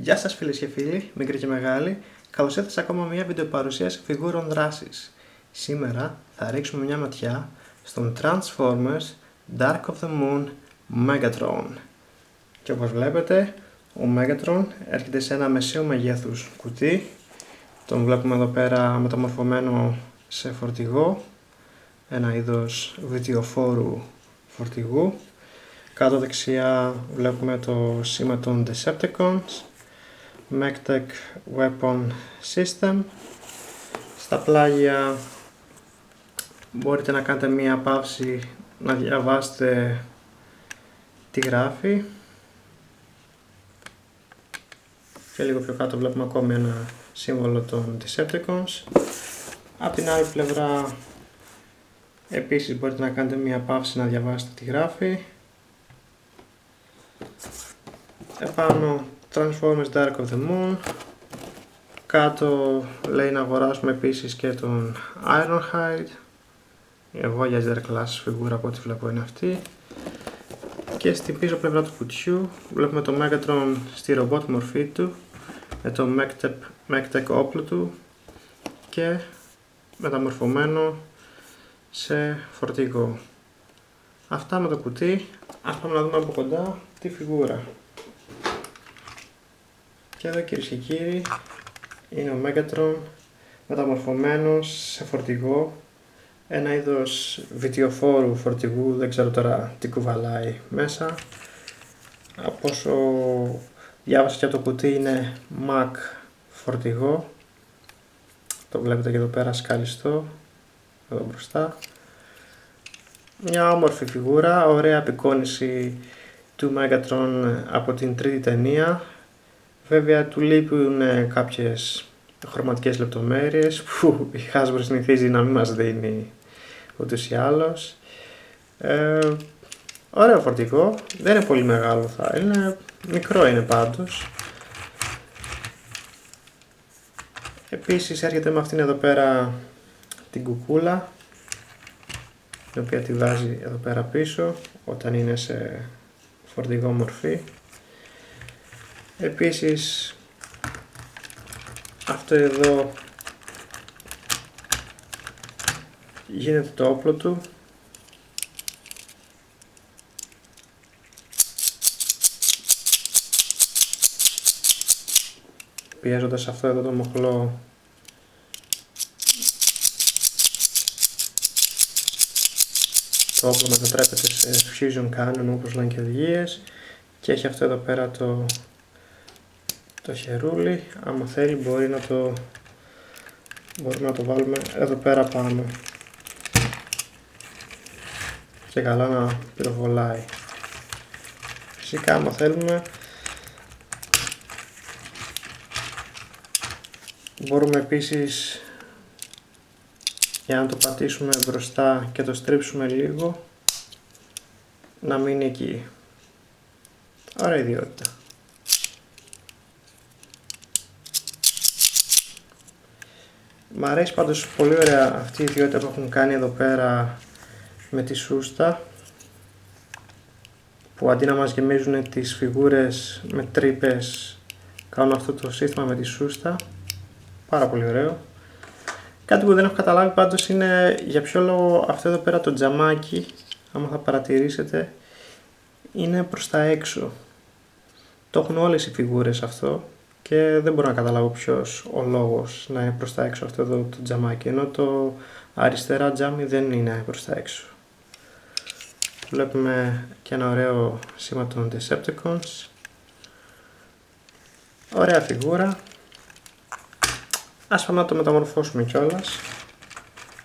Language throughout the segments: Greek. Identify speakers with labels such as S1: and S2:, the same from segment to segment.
S1: Γεια σας φίλες και φίλοι, μικροί και μεγάλοι. Καλώς ήρθατε σε ακόμα μια βιντεοπαρουσίαση φιγούρων δράσης. Σήμερα θα ρίξουμε μια ματιά στον Transformers Dark of the Moon Megatron. Και όπως βλέπετε, ο Megatron έρχεται σε ένα μεσαίου μεγέθους κουτί. Τον βλέπουμε εδώ πέρα μεταμορφωμένο σε φορτηγό, ένα είδος βιτιοφόρου φορτηγού. Κάτω δεξιά βλέπουμε το σήμα των Decepticons, Mech-Tech Weapon System. Στα πλάγια μπορείτε να κάνετε μία παύση να διαβάσετε τι γράφει. Και λίγο πιο κάτω βλέπουμε ακόμη ένα σύμβολο των Decepticons. Από την άλλη πλευρά επίσης μπορείτε να κάνετε μία παύση να διαβάσετε τι γράφει. Επάνω Transformers Dark of the Moon. Κάτω λέει να αγοράσουμε επίσης και τον Ironhide. Εγώ για Zero Class φιγούρα από ό,τι βλέπω είναι αυτή. Και στην πίσω πλευρά του κουτιού βλέπουμε το Megatron στη ρομπότ μορφή του, με το Mech-Tech όπλο του και μεταμορφωμένο σε φορτηγό. Αυτά με το κουτί. Ας πάμε να δούμε από κοντά τη φιγούρα. Και εδώ κυρίες και κύριοι είναι ο Megatron μεταμορφωμένος σε φορτηγό, ένα είδος βιτιοφόρου φορτηγού, δεν ξέρω τώρα τι κουβαλάει μέσα. Από όσο διάβασα και από το κουτί είναι Mac φορτηγό, το βλέπετε και εδώ πέρα σκαλιστό, εδώ μπροστά. Μια όμορφη φιγούρα, ωραία απεικόνιση του Megatron από την τρίτη ταινία. Βέβαια του λείπουν κάποιες χρωματικές λεπτομέρειες που η Hasbro συνηθίζει να μην μας δίνει ούτως ή άλλως. Ωραίο φορτηγό, δεν είναι πολύ μεγάλο, θα είναι μικρό είναι πάντως. Επίσης έρχεται με αυτήν εδώ πέρα την κουκούλα, την οποία τη βάζει εδώ πέρα πίσω όταν είναι σε φορτηγό μορφή. Επίσης αυτό εδώ γίνεται το όπλο του. Πιέζοντας αυτό εδώ το μοχλό το όπλο μετατρέπεται σε fusion cannon όπως λένε και οδηγίες, και έχει αυτό εδώ πέρα το χερούλι. Άμα θέλει μπορούμε να το βάλουμε εδώ πέρα πάνω και καλά να πυροβολάει. Φυσικά άμα θέλουμε μπορούμε επίσης, για να το πατήσουμε μπροστά και το στρίψουμε λίγο, να μείνει εκεί. Ωραία ιδιότητα. Μ' αρέσει πάντως πολύ ωραία αυτή η ιδιότητα που έχουν κάνει εδώ πέρα με τη σούστα, που αντί να μας γεμίζουν τις φιγούρες με τρύπες κάνουν αυτό το σύστημα με τη σούστα. Πάρα πολύ ωραίο. Κάτι που δεν έχω καταλάβει πάντως είναι για ποιο λόγο αυτό εδώ πέρα το τζαμάκι, άμα θα παρατηρήσετε, είναι προς τα έξω. Το έχουν όλες οι φιγούρες αυτό και δεν μπορώ να καταλάβω ποιος ο λόγος να είναι προς τα έξω αυτό εδώ το τζαμάκι, ενώ το αριστερά τζάμι δεν είναι προς τα έξω. Βλέπουμε και ένα ωραίο σήμα των Decepticons. Ωραία φιγούρα. Ας πάμε να το μεταμορφώσουμε κιόλας.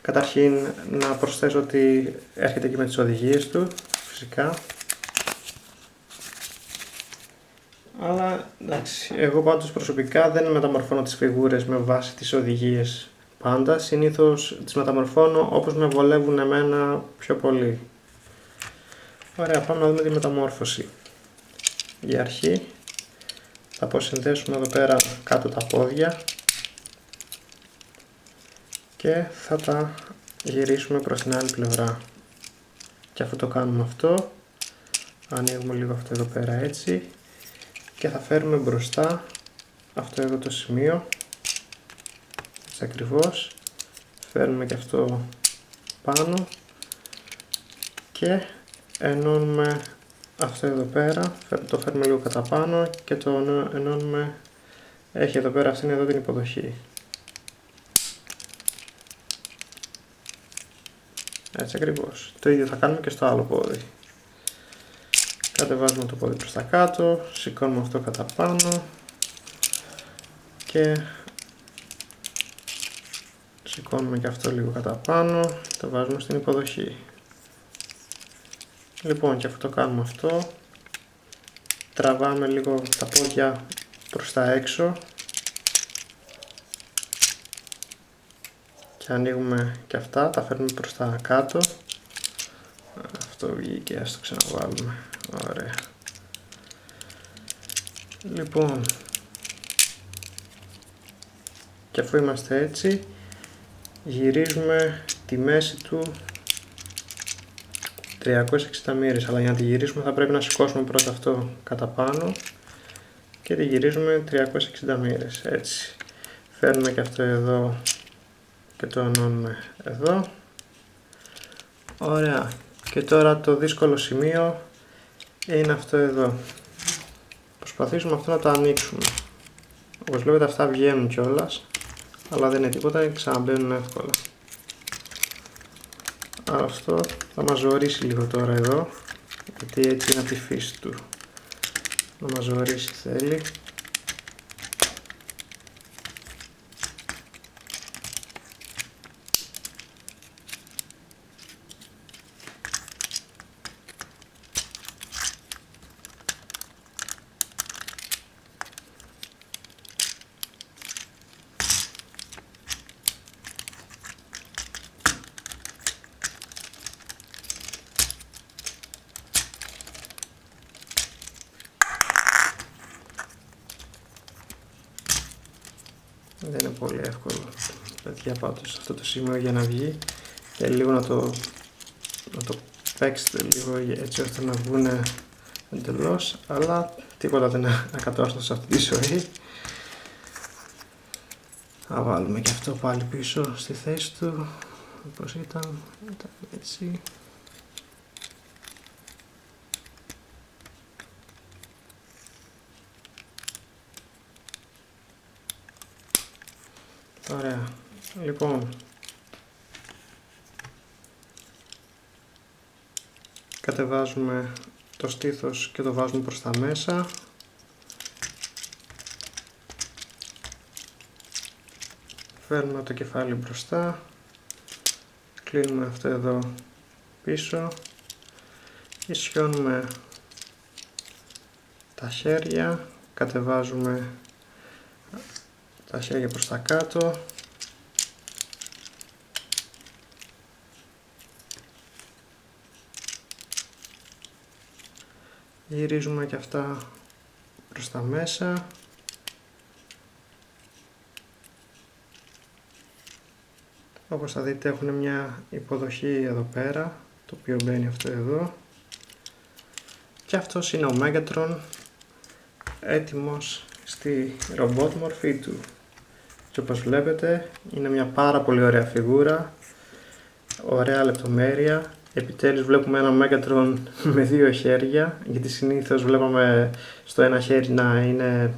S1: Καταρχήν να προσθέσω ότι έρχεται και με τις οδηγίες του, φυσικά. Αλλά εντάξει, εγώ πάντως προσωπικά δεν μεταμορφώνω τις φιγούρες με βάση τις οδηγίες πάντα. Συνήθως τις μεταμορφώνω όπως με βολεύουν εμένα πιο πολύ. Ωραία, πάμε να δούμε τη μεταμόρφωση. Για αρχή θα αποσυνδέσουμε εδώ πέρα κάτω τα πόδια και θα τα γυρίσουμε προς την άλλη πλευρά. Και αφού το κάνουμε αυτό, ανοίγουμε λίγο αυτό εδώ πέρα έτσι και θα φέρουμε μπροστά αυτό εδώ το σημείο, έτσι ακριβώς, φέρνουμε και αυτό πάνω και ενώνουμε αυτό εδώ πέρα, το φέρνουμε λίγο κατά πάνω και το ενώνουμε, έχει εδώ πέρα, αυτή είναι εδώ την υποδοχή. Έτσι ακριβώς. Το ίδιο θα κάνουμε και στο άλλο πόδι. Κατεβάζουμε το πόδι προς τα κάτω, σηκώνουμε αυτό κατά πάνω και σηκώνουμε και αυτό λίγο κατά πάνω, το βάζουμε στην υποδοχή. Λοιπόν, και αφού το κάνουμε αυτό, τραβάμε λίγο τα πόδια προς τα έξω και ανοίγουμε και αυτά, τα φέρνουμε προς τα κάτω. Αυτό βγήκε, ας το ξαναβάλουμε. Ωραία. Λοιπόν, και αφού είμαστε έτσι, γυρίζουμε τη μέση του 360 μοίρες, αλλά για να τη γυρίσουμε θα πρέπει να σηκώσουμε πρώτα αυτό κατά πάνω και τη γυρίζουμε 360 μοίρες, έτσι. Φέρνουμε και αυτό εδώ και το ενώνουμε εδώ. Ωραία. Και τώρα το δύσκολο σημείο είναι αυτό εδώ. Προσπαθήσουμε αυτό να το ανοίξουμε. Όπως βλέπετε αυτά βγαίνουν κιόλας, αλλά δεν είναι τίποτα, ξαναμπαίνουν εύκολα. Αυτό θα μας ζορίσει λίγο τώρα εδώ, γιατί έτσι είναι από τη φύση του. Να μας ζορίσει θέλει. Δεν είναι πολύ εύκολο, παιδιά, πάντως αυτό το σημείο για να βγει και λίγο να το παίξετε λίγο έτσι ώστε να βγουν εντελώς, αλλά τίποτα δεν είναι ακατόρθωτο σε αυτή τη ζωή. Θα βάλουμε και αυτό πάλι πίσω στη θέση του, όπως ήταν έτσι. Ωραία, λοιπόν, κατεβάζουμε το στήθος και το βάζουμε προς τα μέσα. Φέρνουμε το κεφάλι μπροστά, κλείνουμε αυτό εδώ πίσω, ισιώνουμε τα χέρια, κατεβάζουμε τα χέρια προς τα κάτω, γυρίζουμε και αυτά προς τα μέσα, όπως θα δείτε έχουν μια υποδοχή εδώ πέρα, το οποίο μπαίνει αυτό εδώ, και αυτός είναι ο Megatron έτοιμος στη ρομπότ μορφή του. Και όπως βλέπετε είναι μια πάρα πολύ ωραία φιγούρα, ωραία λεπτομέρεια. Επιτέλους βλέπουμε ένα Megatron με δύο χέρια, γιατί συνήθως βλέπαμε στο ένα χέρι να είναι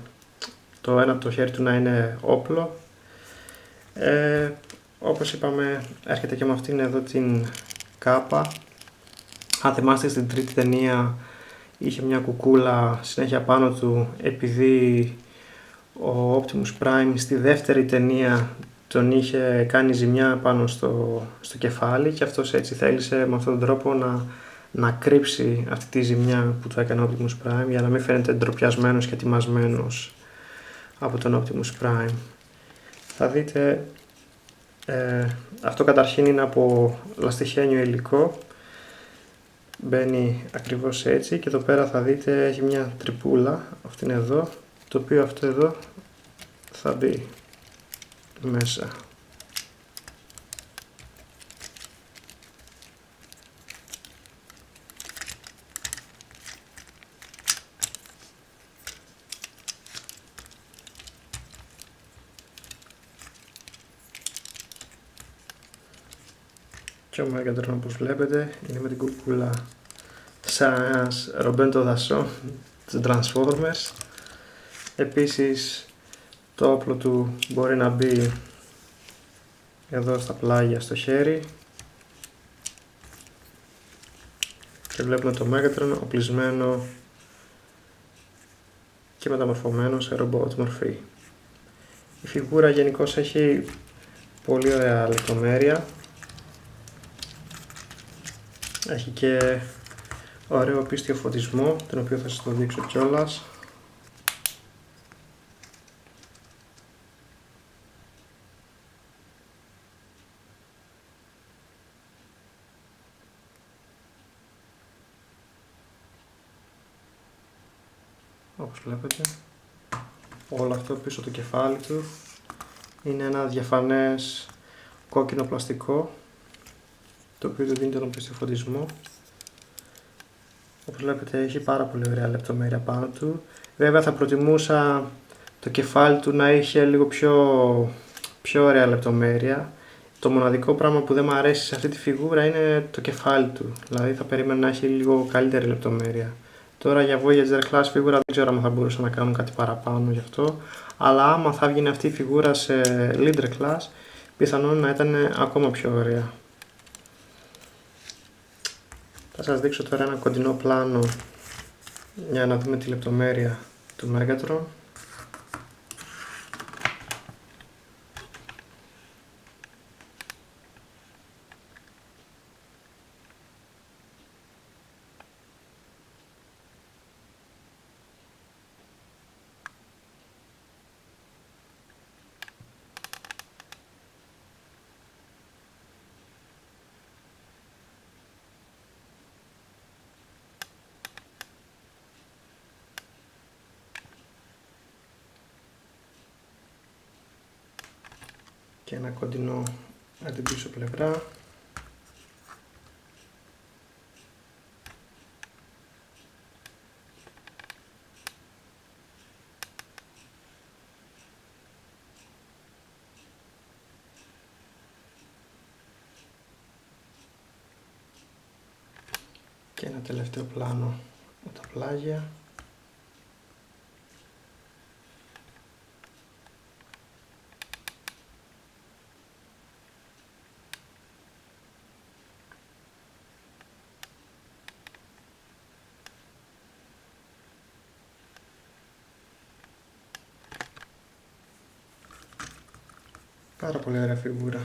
S1: το χέρι του να είναι όπλο. Όπως είπαμε, έρχεται και με αυτήν εδώ την κάπα. Αν θυμάστε, στην τρίτη ταινία είχε μια κουκούλα συνέχεια πάνω του, επειδή ο Optimus Prime στη δεύτερη ταινία τον είχε κάνει ζημιά πάνω στο κεφάλι και αυτός έτσι θέλησε με αυτόν τον τρόπο να κρύψει αυτή τη ζημιά που του έκανε ο Optimus Prime, για να μην φαίνεται ντροπιασμένος και ετοιμασμένος από τον Optimus Prime. Θα δείτε, αυτό καταρχήν είναι από λαστιχένιο υλικό, μπαίνει ακριβώς έτσι, και εδώ πέρα θα δείτε έχει μια τρυπούλα, αυτή είναι εδώ, το οποίο αυτό εδώ θα μπει μέσα. Και ο Megatron, όπως βλέπετε, είναι με την κουκούλα σαν ένας Ρομπέντο Δασό του Transformers. Επίσης το όπλο του μπορεί να μπει εδώ στα πλάγια στο χέρι και βλέπουμε το Megatron οπλισμένο και μεταμορφωμένο σε ρομπότ μορφή. Η φιγούρα γενικώς έχει πολύ ωραία λεπτομέρεια, έχει και ωραίο πίστιο φωτισμό, τον οποίο θα σας το δείξω κιόλας. Όπως βλέπετε, όλο αυτό πίσω το κεφάλι του είναι ένα διαφανές κόκκινο πλαστικό, το οποίο του δίνει τον πίστιο φωτισμό. Όπως βλέπετε, έχει πάρα πολύ ωραία λεπτομέρεια πάνω του. Βέβαια θα προτιμούσα το κεφάλι του να είχε λίγο πιο ωραία λεπτομέρεια. Το μοναδικό πράγμα που δεν μου αρέσει σε αυτή τη φιγούρα είναι το κεφάλι του, δηλαδή θα περίμενα να έχει λίγο καλύτερη λεπτομέρεια. Τώρα για Voyager Class φιγούρα δεν ξέρω αν θα μπορούσαν να κάνουν κάτι παραπάνω γι' αυτό, αλλά άμα θα βγει αυτή η φιγούρα σε Leader Class, πιθανόν να ήταν ακόμα πιο ωραία. Θα σας δείξω τώρα ένα κοντινό πλάνο για να δούμε τη λεπτομέρεια του Megatron. Και ένα κοντινό από την πίσω πλευρά. Και ένα τελευταίο πλάνο με τα πλάγια. Πάρα πολύ ωραία φιγούρα.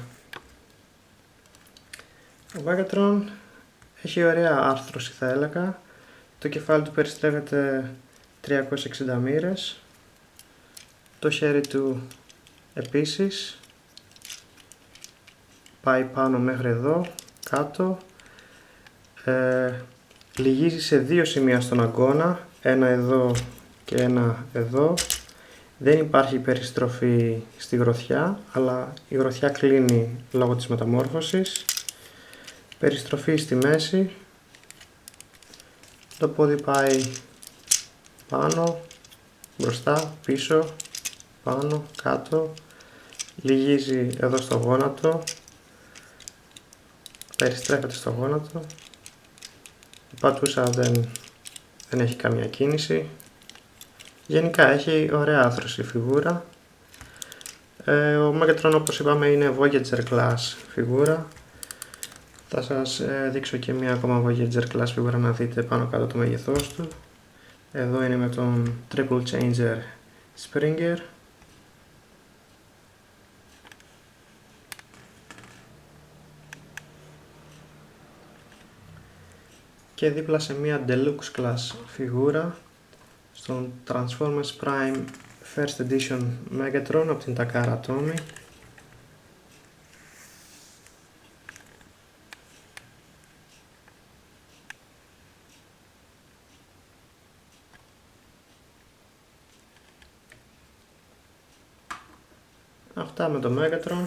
S1: Ο Megatron έχει ωραία άρθρωση θα έλεγα. Το κεφάλι του περιστρέφεται 360 μοίρες. Το χέρι του επίσης πάει πάνω μέχρι εδώ, κάτω. Λυγίζει σε δύο σημεία στον αγκώνα, ένα εδώ και ένα εδώ. Δεν υπάρχει περιστροφή στη γροθιά, αλλά η γροθιά κλείνει λόγω της μεταμόρφωσης. Περιστροφή στη μέση. Το πόδι πάει πάνω, μπροστά, πίσω, πάνω, κάτω. Λυγίζει εδώ στο γόνατο. Περιστρέφεται στο γόνατο. Η πατούσα δεν έχει καμία κίνηση. Γενικά έχει ωραία άρθρωση η φιγούρα. Ο Megatron, όπως είπαμε, είναι Voyager Class φιγούρα. Θα σας δείξω και μία ακόμα Voyager Class φιγούρα να δείτε πάνω κάτω το μέγεθός του. Εδώ είναι με τον Triple Changer Springer. Και δίπλα σε μία Deluxe Class φιγούρα στον Transformers Prime First Edition Megatron από την Takara Tomy. Αυτά με το Megatron.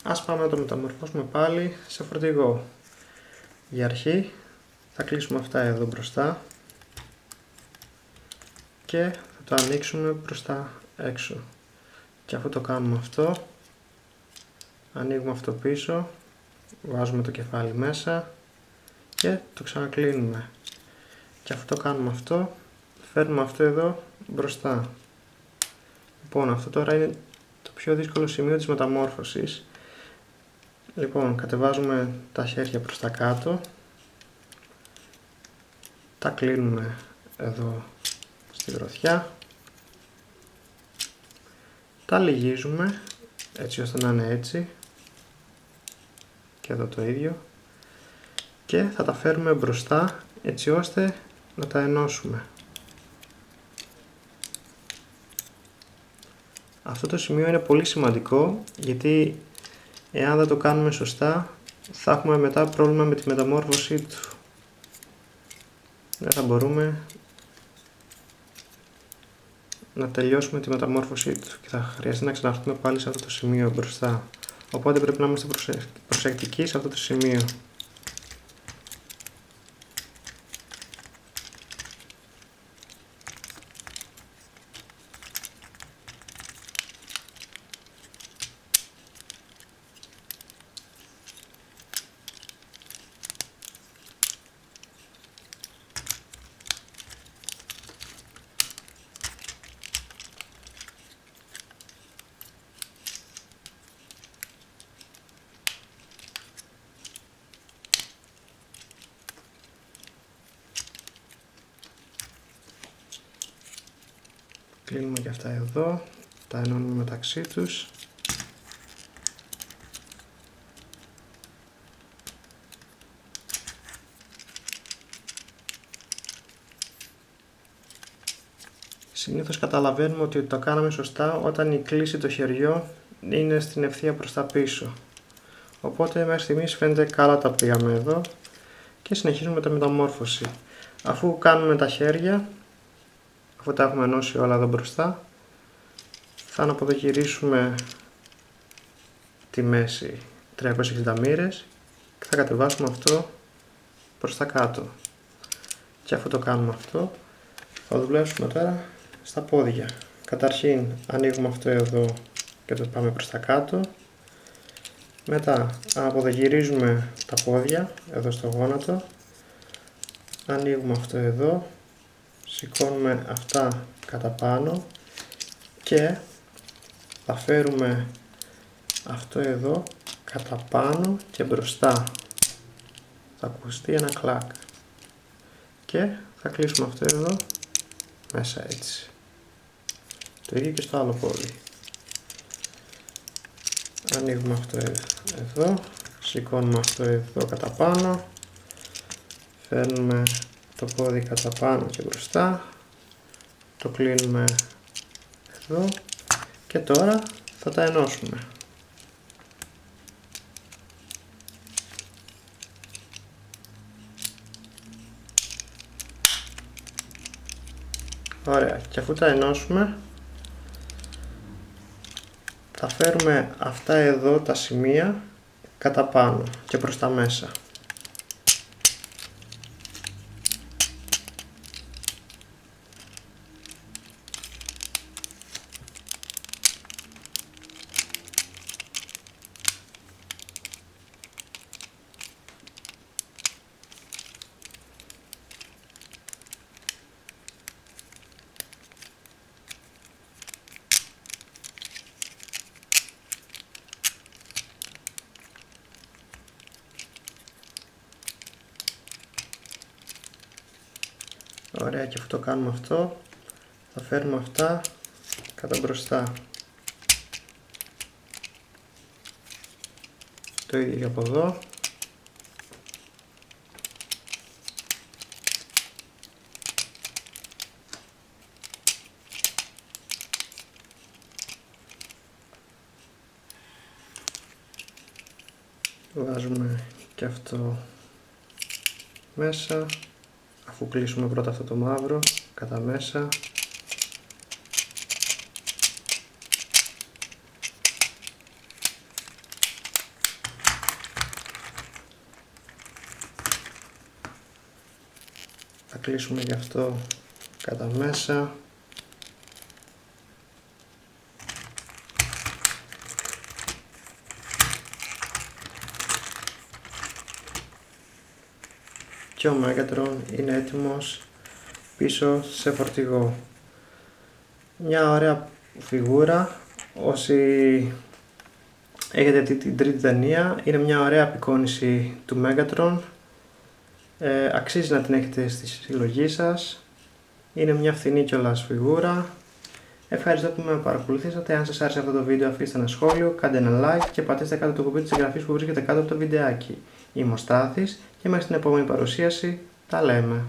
S1: Ας πάμε να το μεταμορφώσουμε πάλι σε φορτηγό. Για αρχή θα κλείσουμε αυτά εδώ μπροστά και θα το ανοίξουμε προς τα έξω. Και αφού το κάνουμε αυτό, ανοίγουμε αυτό πίσω βάζουμε το κεφάλι μέσα και το ξανακλίνουμε. Και αφού το κάνουμε αυτό, φέρνουμε αυτό εδώ μπροστά. Λοιπόν, αυτό τώρα είναι το πιο δύσκολο σημείο της μεταμόρφωσης. Λοιπόν, κατεβάζουμε τα χέρια προς τα κάτω, τα κλείνουμε εδώ στη γροθιά, τα λυγίζουμε έτσι ώστε να είναι έτσι και εδώ το ίδιο και θα τα φέρουμε μπροστά έτσι ώστε να τα ενώσουμε. Αυτό το σημείο είναι πολύ σημαντικό γιατί εάν δεν το κάνουμε σωστά θα έχουμε μετά πρόβλημα με τη μεταμόρφωσή του. Δεν θα μπορούμε να τελειώσουμε τη μεταμόρφωσή του και θα χρειαστεί να ξαναρθούμε πάλι σε αυτό το σημείο μπροστά. Οπότε πρέπει να είμαστε προσεκτικοί σε αυτό το σημείο. Κλείνουμε και αυτά εδώ, τα ενώνουμε μεταξύ τους. Συνήθως καταλαβαίνουμε ότι το κάναμε σωστά όταν η κλίση των χεριών είναι στην ευθεία προς τα πίσω. Οπότε μέχρι στιγμής φαίνεται καλά τα πήγαμε εδώ και συνεχίζουμε με τη μεταμόρφωση. Αφού κάνουμε τα χέρια, αφού τα έχουμε ενώσει όλα εδώ μπροστά, θα αναποδογυρίσουμε τη μέση 360 μοίρες και θα κατεβάσουμε αυτό προς τα κάτω. Και αφού το κάνουμε αυτό, θα δουλέψουμε τώρα στα πόδια. Καταρχήν ανοίγουμε αυτό εδώ και το πάμε προς τα κάτω. Μετά αναποδογυρίζουμε τα πόδια εδώ στο γόνατο. Ανοίγουμε αυτό εδώ. Σηκώνουμε αυτά κατά πάνω και θα φέρουμε αυτό εδώ κατά πάνω και μπροστά. Θα ακουστεί ένα κλακ και θα κλείσουμε αυτό εδώ μέσα έτσι. Το ίδιο και στο άλλο πόδι. Ανοίγουμε αυτό εδώ, σηκώνουμε αυτό εδώ κατά πάνω, φέρνουμε το πόδι κατά πάνω και μπροστά, το κλείνουμε εδώ και τώρα θα τα ενώσουμε. Ωραία, και αφού τα ενώσουμε θα φέρουμε αυτά εδώ τα σημεία κατά πάνω και προς τα μέσα. Ωραία, και αφού το κάνουμε αυτό θα φέρουμε αυτά κατά μπροστά. Το ίδιο και από εδώ. Βάζουμε και αυτό μέσα, αφού κλείσουμε πρώτα αυτό το μαύρο κατά μέσα. Θα κλείσουμε και αυτό κατά μέσα. και ο Megatron είναι έτοιμος πίσω σε φορτηγό. Μια ωραία φιγούρα, όσοι έχετε δει την τρίτη ταινία, είναι μια ωραία απεικόνιση του Megatron. Αξίζει να την έχετε στη συλλογή σας. Είναι μια φθηνή κιόλας φιγούρα. Ευχαριστώ που με παρακολουθήσατε. Αν σας άρεσε αυτό το βίντεο, αφήστε ένα σχόλιο, κάντε ένα like και πατήστε κάτω το κουμπί της εγγραφής που βρίσκεται κάτω από το βιντεάκι. Είμαι ο Στάθης και μέχρι την επόμενη παρουσίαση τα λέμε.